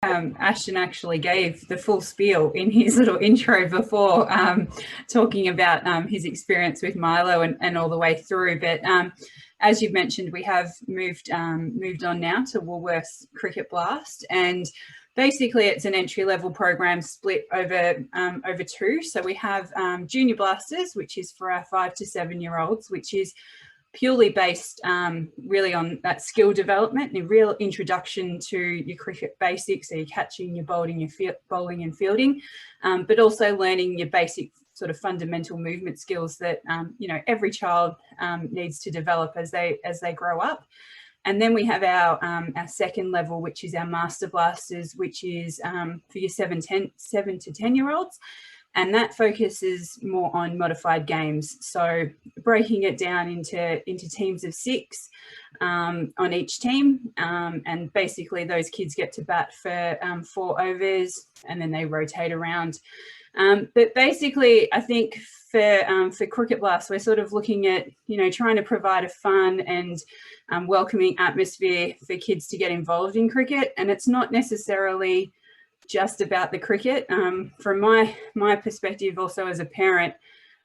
Ashton actually gave the full spiel in his little intro before, talking about his experience with Milo and all the way through. But as you've mentioned, we have moved on now to Woolworths Cricket Blast, and basically it's an entry-level program split over two. So we have Junior Blasters, which is for our 5 to 7-year-olds, which is purely based really on that skill development and a real introduction to your cricket basics, so your catching, your bowling and fielding, but also learning your basic sort of fundamental movement skills that every child needs to develop as they grow up. And then we have our second level, which is our Master Blasters, which is for your 7 to 10-year-olds. And that focuses more on modified games. So breaking it down into teams of 6 on each team. And basically those kids get to bat for 4 overs and then they rotate around. But basically, I think for Cricket Blast, we're sort of looking at, trying to provide a fun and welcoming atmosphere for kids to get involved in cricket. And it's not necessarily just about the cricket. From my perspective, also as a parent,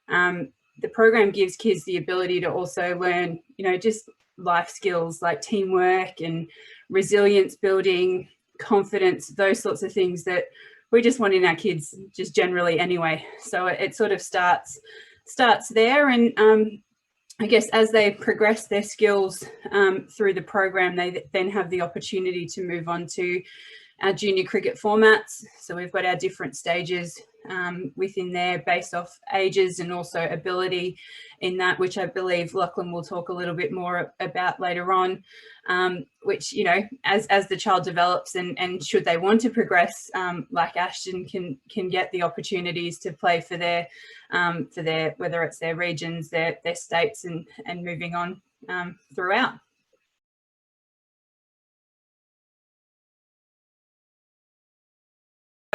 the program gives kids the ability to also learn, just life skills like teamwork and resilience building, confidence, those sorts of things that we just want in our kids just generally anyway. So it sort of starts there. And I guess as they progress their skills through the program, they then have the opportunity to move on to our junior cricket formats. So we've got our different stages within there based off ages and also ability in that, which I believe Lachlan will talk a little bit more about later on, which, as the child develops and should they want to progress, like Ashton can get the opportunities to play for their whether it's their regions, their states and moving on throughout.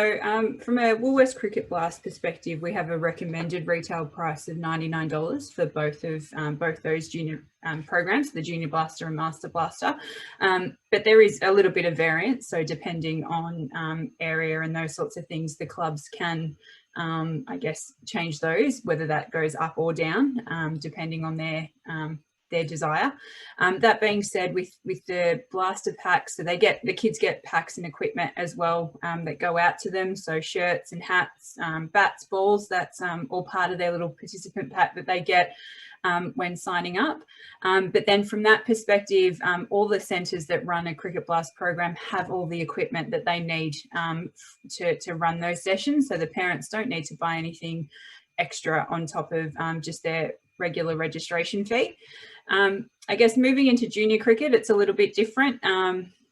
So from a Woolworths Cricket Blast perspective, we have a recommended retail price of $99 for both those junior programs, the Junior Blaster and Master Blaster. But there is a little bit of variance. So depending on area and those sorts of things, the clubs can, I guess, change those, whether that goes up or down, depending on their desire. That being said, with the blaster packs, so the kids get packs and equipment as well that go out to them. So shirts and hats, bats, balls, that's all part of their little participant pack that they get when signing up. But then from that perspective, all the centres that run a Cricket Blast program have all the equipment that they need to run those sessions. So the parents don't need to buy anything extra on top of just their regular registration fee. I guess moving into junior cricket, it's a little bit different.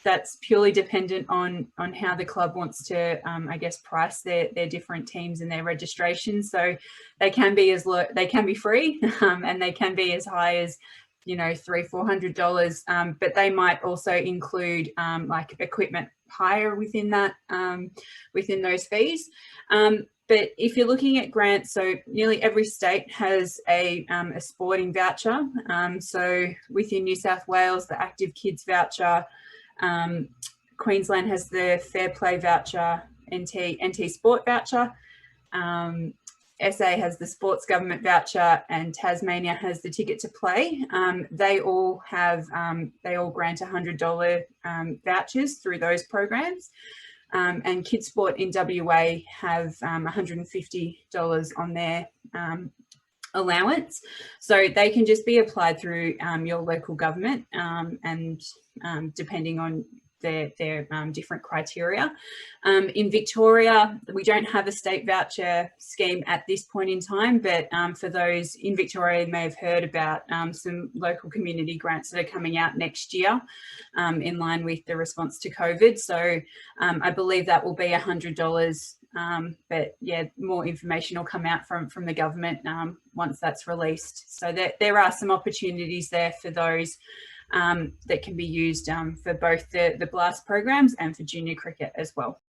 That's purely dependent on how the club wants to, I guess, price their different teams and their registrations. So they can be they can be free, and they can be as high as $300-400. But they might also include like equipment hire within that, within those fees. But if you're looking at grants, so nearly every state has a sporting voucher. So within New South Wales, the Active Kids voucher, Queensland has the Fair Play voucher, NT Sport voucher, SA has the Sports Government voucher, and Tasmania has the Ticket to Play. They all grant $100 vouchers through those programs. And Kids Sport in WA have $150 on their allowance. So they can just be applied through your local government and depending on their different criteria. In Victoria, we don't have a state voucher scheme at this point in time, but for those in Victoria, you may have heard about some local community grants that are coming out next year in line with the response to COVID. So I believe that will be $100. But yeah, more information will come out from the government once that's released. So there are some opportunities there for those that can be used for both the Blast programs and for junior cricket as well.